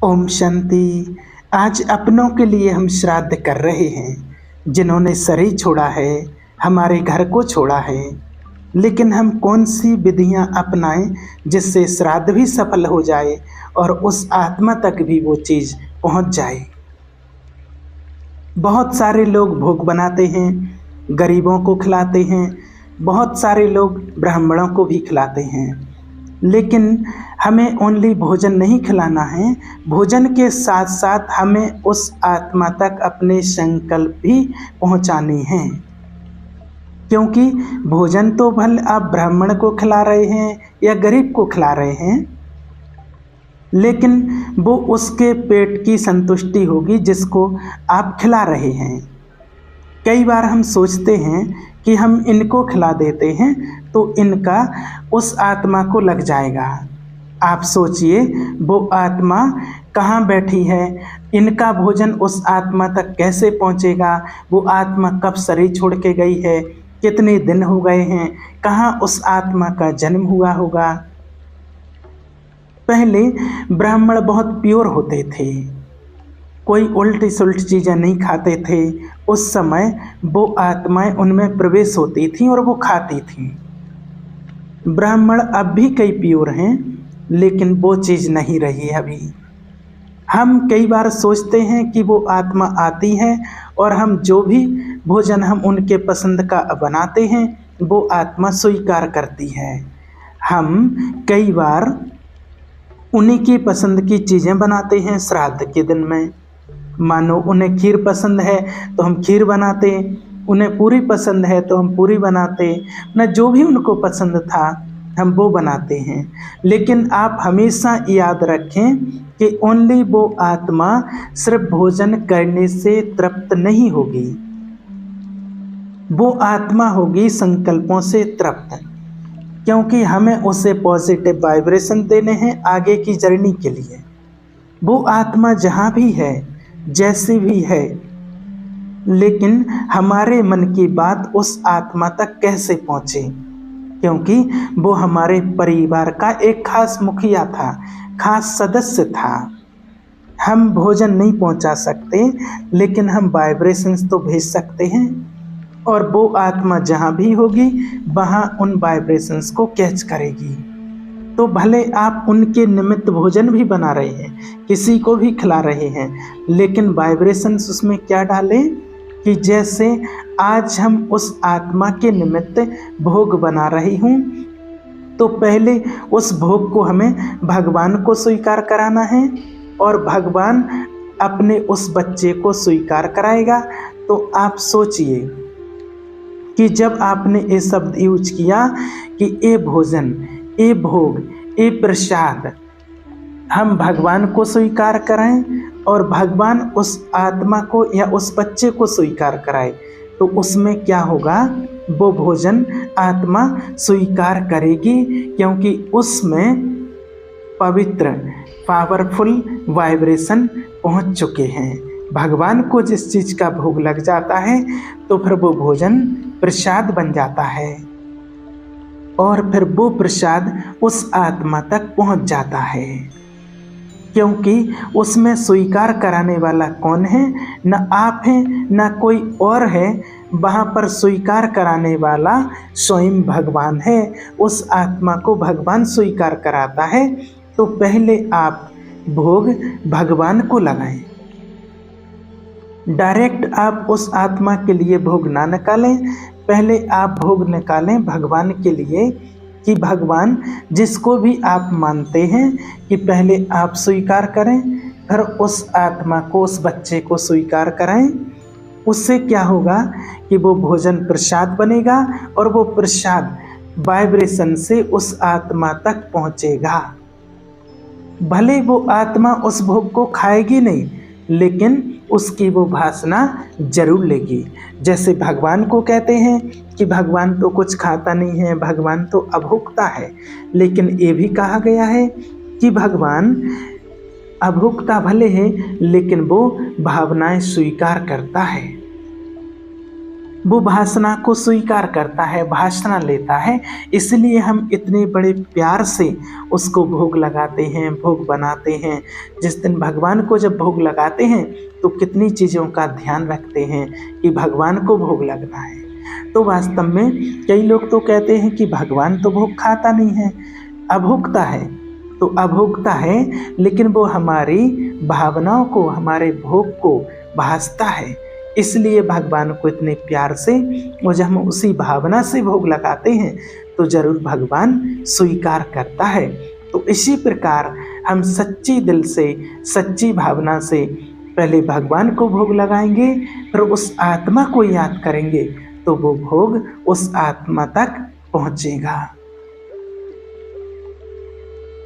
ओम शांति। आज अपनों के लिए हम श्राद्ध कर रहे हैं, जिन्होंने शरीर छोड़ा है, हमारे घर को छोड़ा है। लेकिन हम कौन सी विधियां अपनाएं जिससे श्राद्ध भी सफल हो जाए और उस आत्मा तक भी वो चीज़ पहुंच जाए। बहुत सारे लोग भोग बनाते हैं, गरीबों को खिलाते हैं, बहुत सारे लोग ब्राह्मणों को भी खिलाते हैं। लेकिन हमें ओनली भोजन नहीं खिलाना है, भोजन के साथ साथ हमें उस आत्मा तक अपने संकल्प भी पहुंचाने हैं। क्योंकि भोजन तो भले आप ब्राह्मण को खिला रहे हैं या गरीब को खिला रहे हैं, लेकिन वो उसके पेट की संतुष्टि होगी जिसको आप खिला रहे हैं। कई बार हम सोचते हैं कि हम इनको खिला देते हैं तो इनका उस आत्मा को लग जाएगा। आप सोचिए, वो आत्मा कहाँ बैठी है, इनका भोजन उस आत्मा तक कैसे पहुँचेगा, वो आत्मा कब शरीर छोड़ के गई है, कितने दिन हो गए हैं, कहाँ उस आत्मा का जन्म हुआ होगा। पहले ब्राह्मण बहुत प्योर होते थे, कोई उल्टी सुल्टी चीज़ें नहीं खाते थे। उस समय वो आत्माएं उनमें प्रवेश होती थीं और वो खाती थीं। ब्राह्मण अब भी कई प्योर हैं, लेकिन वो चीज़ नहीं रही अभी। हम कई बार सोचते हैं कि वो आत्मा आती है और हम जो भी भोजन हम उनके पसंद का बनाते हैं वो आत्मा स्वीकार करती है। हम कई बार उन्हीं की पसंद की चीज़ें बनाते हैं श्राद्ध के दिन में। मानो उन्हें खीर पसंद है तो हम खीर बनाते, उन्हें पूरी पसंद है तो हम पूरी बनाते, न जो भी उनको पसंद था हम वो बनाते हैं। लेकिन आप हमेशा याद रखें कि ओनली वो आत्मा सिर्फ भोजन करने से तृप्त नहीं होगी, वो आत्मा होगी संकल्पों से तृप्त। क्योंकि हमें उसे पॉजिटिव वाइब्रेशन देने हैं आगे की जर्नी के लिए। वो आत्मा जहाँ भी है, जैसी भी है, लेकिन हमारे मन की बात उस आत्मा तक कैसे पहुँचे, क्योंकि वो हमारे परिवार का एक खास मुखिया था, खास सदस्य था। हम भोजन नहीं पहुँचा सकते, लेकिन हम वाइब्रेशंस तो भेज सकते हैं और वो आत्मा जहाँ भी होगी वहाँ उन वाइब्रेशंस को कैच करेगी। तो भले आप उनके निमित्त भोजन भी बना रहे हैं, किसी को भी खिला रहे हैं, लेकिन वाइब्रेशंस उसमें क्या डालें कि जैसे आज हम उस आत्मा के निमित्त भोग बना रही हूँ, तो पहले उस भोग को हमें भगवान को स्वीकार कराना है और भगवान अपने उस बच्चे को स्वीकार कराएगा। तो आप सोचिए कि जब आपने ये शब्द यूज किया कि ये भोजन, ये भोग, ये प्रसाद हम भगवान को स्वीकार कराएं और भगवान उस आत्मा को या उस बच्चे को स्वीकार कराए, तो उसमें क्या होगा, वो भोजन आत्मा स्वीकार करेगी, क्योंकि उसमें पवित्र पावरफुल वाइब्रेशन पहुंच चुके हैं। भगवान को जिस चीज़ का भोग लग जाता है तो फिर वो भोजन प्रसाद बन जाता है और फिर वो प्रसाद उस आत्मा तक पहुंच जाता है। क्योंकि उसमें स्वीकार कराने वाला कौन है, न आप हैं न कोई और है, वहाँ पर स्वीकार कराने वाला स्वयं भगवान है। उस आत्मा को भगवान स्वीकार कराता है। तो पहले आप भोग भगवान को लगाएं, डायरेक्ट आप उस आत्मा के लिए भोग ना निकालें। पहले आप भोग निकालें भगवान के लिए, कि भगवान जिसको भी आप मानते हैं कि पहले आप स्वीकार करें, फिर उस आत्मा को, उस बच्चे को स्वीकार कराएं। उससे क्या होगा कि वो भोजन प्रसाद बनेगा और वो प्रसाद वाइब्रेशन से उस आत्मा तक पहुंचेगा। भले वो आत्मा उस भोग को खाएगी नहीं, लेकिन उसकी वो वासना जरूर लेगी। जैसे भगवान को कहते हैं कि भगवान तो कुछ खाता नहीं है, भगवान तो अभुक्ता है, लेकिन ये भी कहा गया है कि भगवान अभुक्ता भले है लेकिन वो भावनाएं स्वीकार करता है। वो भासना को स्वीकार करता है, भासना लेता है। इसलिए हम इतने बड़े प्यार से उसको भोग लगाते हैं, भोग बनाते हैं। जिस दिन भगवान को जब भोग लगाते हैं तो कितनी चीज़ों का ध्यान रखते हैं कि भगवान को भोग लगना है। तो वास्तव में कई लोग तो कहते हैं कि भगवान तो भोग खाता नहीं है, अभोक्ता है। तो अभोक्ता है, लेकिन वो हमारी भावनाओं को, हमारे भोग को भासता है। इसलिए भगवान को इतने प्यार से, और जब हम उसी भावना से भोग लगाते हैं तो जरूर भगवान स्वीकार करता है। तो इसी प्रकार हम सच्ची दिल से, सच्ची भावना से पहले भगवान को भोग लगाएंगे, फिर उस आत्मा को याद करेंगे तो वो भोग उस आत्मा तक पहुँचेगा।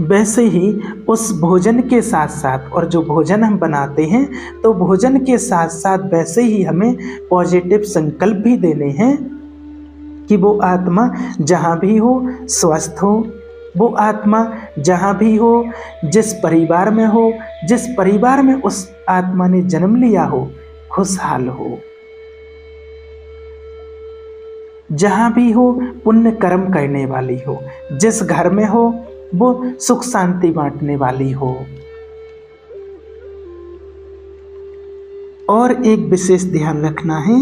वैसे ही उस भोजन के साथ साथ, और जो भोजन हम बनाते हैं तो भोजन के साथ साथ वैसे ही हमें पॉजिटिव संकल्प भी देने हैं कि वो आत्मा जहाँ भी हो स्वस्थ हो, वो आत्मा जहाँ भी हो, जिस परिवार में हो, जिस परिवार में उस आत्मा ने जन्म लिया हो, खुशहाल हो। जहाँ भी हो पुण्य कर्म करने वाली हो, जिस घर में हो वो सुख शांति बांटने वाली हो। और एक विशेष ध्यान रखना है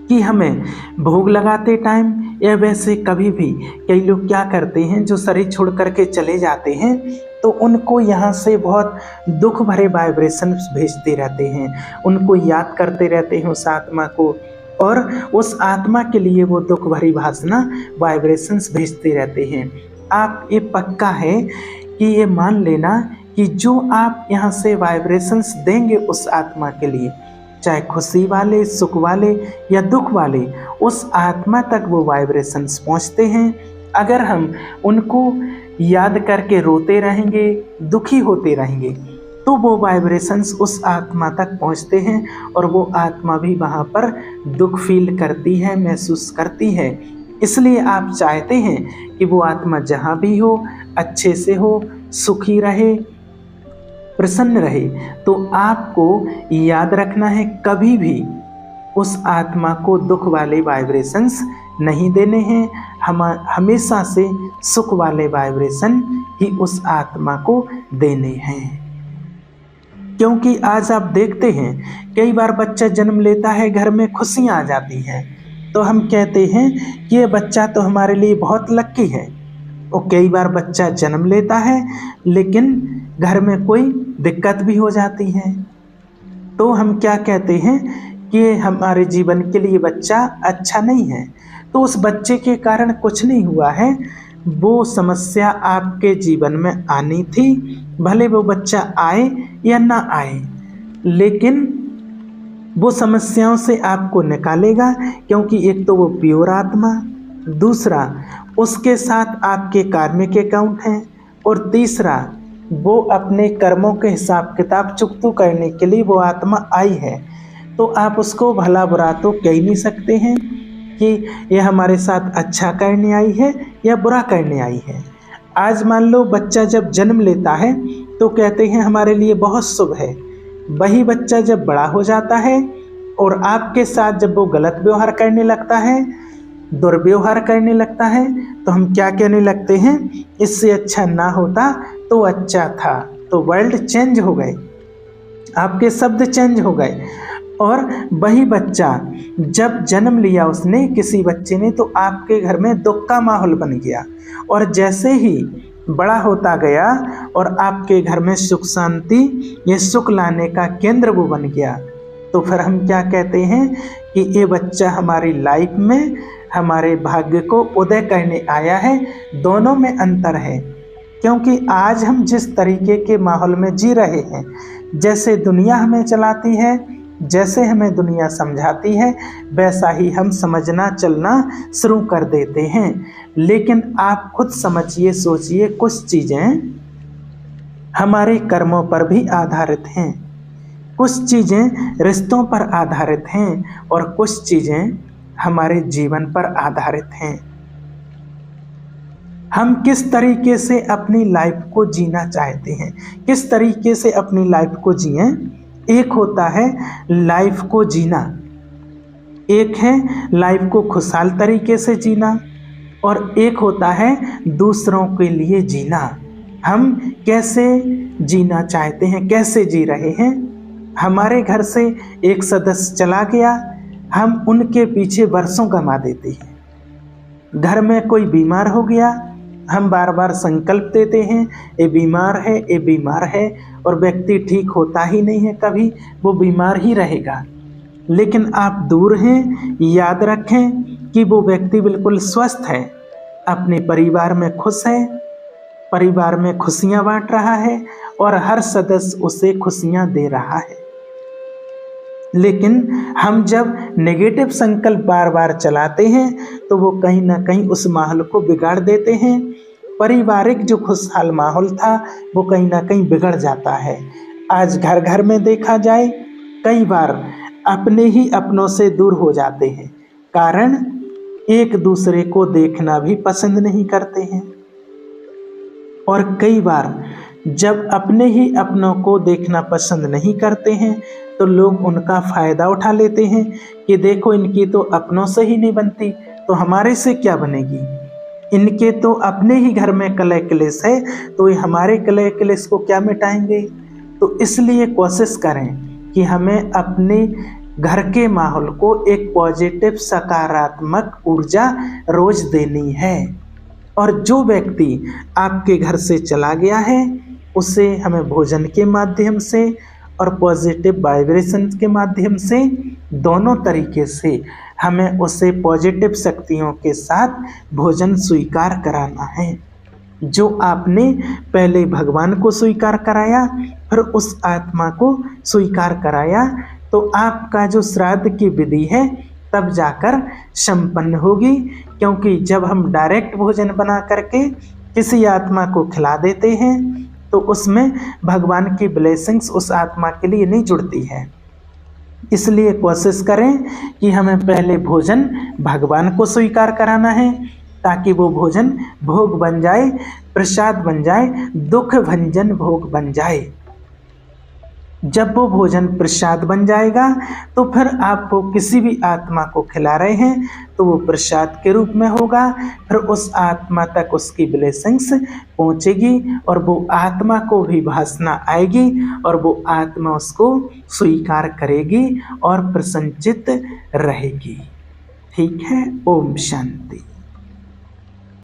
कि हमें भोग लगाते टाइम या वैसे कभी भी, कई लोग क्या करते हैं जो शरीर छोड़ करके चले जाते हैं तो उनको यहाँ से बहुत दुख भरे वाइब्रेशंस भेजते रहते हैं, उनको याद करते रहते हैं उस आत्मा को, और उस आत्मा के लिए वो दुख भरी भावना वाइब्रेशंस भेजते रहते हैं। आप ये पक्का है कि ये मान लेना कि जो आप यहाँ से वाइब्रेशंस देंगे उस आत्मा के लिए, चाहे खुशी वाले, सुख वाले या दुख वाले, उस आत्मा तक वो वाइब्रेशंस पहुँचते हैं। अगर हम उनको याद करके रोते रहेंगे, दुखी होते रहेंगे, तो वो वाइब्रेशंस उस आत्मा तक पहुँचते हैं और वो आत्मा भी वहाँ पर दुख फील करती है, महसूस करती है। इसलिए आप चाहते हैं कि वो आत्मा जहाँ भी हो अच्छे से हो, सुखी रहे, प्रसन्न रहे। तो आपको याद रखना है कभी भी उस आत्मा को दुख वाले वाइब्रेशंस नहीं देने हैं। हम हमेशा से सुख वाले वाइब्रेशन ही उस आत्मा को देने हैं। क्योंकि आज आप देखते हैं कई बार बच्चा जन्म लेता है, घर में खुशियाँ आ जाती हैं, तो हम कहते हैं कि ये बच्चा तो हमारे लिए बहुत लक्की है। और कई बार बच्चा जन्म लेता है लेकिन घर में कोई दिक्कत भी हो जाती है, तो हम क्या कहते हैं कि हमारे जीवन के लिए बच्चा अच्छा नहीं है। तो उस बच्चे के कारण कुछ नहीं हुआ है, वो समस्या आपके जीवन में आनी थी, भले वो बच्चा आए या ना आए, लेकिन वो समस्याओं से आपको निकालेगा। क्योंकि एक तो वो प्योर आत्मा, दूसरा उसके साथ आपके कार्मिक अकाउंट हैं, और तीसरा वो अपने कर्मों के हिसाब किताब चुकता करने के लिए वो आत्मा आई है। तो आप उसको भला बुरा तो कह ही नहीं सकते हैं कि यह हमारे साथ अच्छा करने आई है या बुरा करने आई है। आज मान लो बच्चा जब जन्म लेता है तो कहते हैं हमारे लिए बहुत शुभ है। वही बच्चा जब बड़ा हो जाता है और आपके साथ जब वो गलत व्यवहार करने लगता है, दुर्व्यवहार करने लगता है, तो हम क्या कहने लगते हैं, इससे अच्छा ना होता तो अच्छा था। तो वर्ल्ड चेंज हो गए, आपके शब्द चेंज हो गए। और वही बच्चा जब जन्म लिया उसने, किसी बच्चे ने, तो आपके घर में दुख का माहौल बन गया। और जैसे ही बड़ा होता गया और आपके घर में सुख शांति, ये सुख लाने का केंद्र वो बन गया, तो फिर हम क्या कहते हैं कि ये बच्चा हमारी लाइफ में हमारे भाग्य को उदय करने आया है। दोनों में अंतर है, क्योंकि आज हम जिस तरीके के माहौल में जी रहे हैं, जैसे दुनिया हमें चलाती है, जैसे हमें दुनिया समझाती है, वैसा ही हम समझना चलना शुरू कर देते हैं। लेकिन आप खुद समझिए, सोचिए, कुछ चीज़ें हमारे कर्मों पर भी आधारित हैं, कुछ चीज़ें रिश्तों पर आधारित हैं, और कुछ चीज़ें हमारे जीवन पर आधारित हैं। हम किस तरीके से अपनी लाइफ को जीना चाहते हैं, किस तरीके से अपनी लाइफ को जिएं। एक होता है लाइफ को जीना, एक है लाइफ को खुशहाल तरीके से जीना और एक होता है दूसरों के लिए जीना। हम कैसे जीना चाहते हैं, कैसे जी रहे हैं। हमारे घर से एक सदस्य चला गया, हम उनके पीछे वर्षों गंवा देते हैं। घर में कोई बीमार हो गया, हम बार बार संकल्प देते हैं ये बीमार है, ये बीमार है, और व्यक्ति ठीक होता ही नहीं है, कभी वो बीमार ही रहेगा। लेकिन आप दूर हैं, याद रखें कि वो व्यक्ति बिल्कुल स्वस्थ है, अपने परिवार में खुश है, परिवार में खुशियां बांट रहा है और हर सदस्य उसे खुशियां दे रहा है। लेकिन हम जब नेगेटिव संकल्प बार बार चलाते हैं तो वो कहीं ना कहीं उस माहौल को बिगाड़ देते हैं। पारिवारिक जो खुशहाल माहौल था वो कहीं ना कहीं बिगड़ जाता है। आज घर घर में देखा जाए, कई बार अपने ही अपनों से दूर हो जाते हैं, कारण एक दूसरे को देखना भी पसंद नहीं करते हैं। और कई बार जब अपने ही अपनों को देखना पसंद नहीं करते हैं तो लोग उनका फ़ायदा उठा लेते हैं कि देखो इनकी तो अपनों से ही नहीं बनती तो हमारे से क्या बनेगी, इनके तो अपने ही घर में कलह क्लेश है तो ये हमारे कलह क्लेश को क्या मिटाएंगे। तो इसलिए कोशिश करें कि हमें अपने घर के माहौल को एक पॉजिटिव सकारात्मक ऊर्जा रोज देनी है। और जो व्यक्ति आपके घर से चला गया है उसे हमें भोजन के माध्यम से और पॉजिटिव वाइब्रेशन के माध्यम से, दोनों तरीके से हमें उसे पॉजिटिव शक्तियों के साथ भोजन स्वीकार कराना है। जो आपने पहले भगवान को स्वीकार कराया, फिर उस आत्मा को स्वीकार कराया, तो आपका जो श्राद्ध की विधि है तब जाकर संपन्न होगी। क्योंकि जब हम डायरेक्ट भोजन बना करके किसी आत्मा को खिला देते हैं तो उसमें भगवान की ब्लेसिंग्स उस आत्मा के लिए नहीं जुड़ती है। इसलिए कोशिश करें कि हमें पहले भोजन भगवान को स्वीकार कराना है ताकि वो भोजन भोग बन जाए, प्रसाद बन जाए, दुख भंजन भोग बन जाए। जब वो भोजन प्रसाद बन जाएगा तो फिर आप वो किसी भी आत्मा को खिला रहे हैं तो वो प्रसाद के रूप में होगा, फिर उस आत्मा तक उसकी ब्लेसिंग्स पहुंचेगी और वो आत्मा को भी वासना आएगी और वो आत्मा उसको स्वीकार करेगी और प्रसन्नचित्त रहेगी। ठीक है, ओम शांति।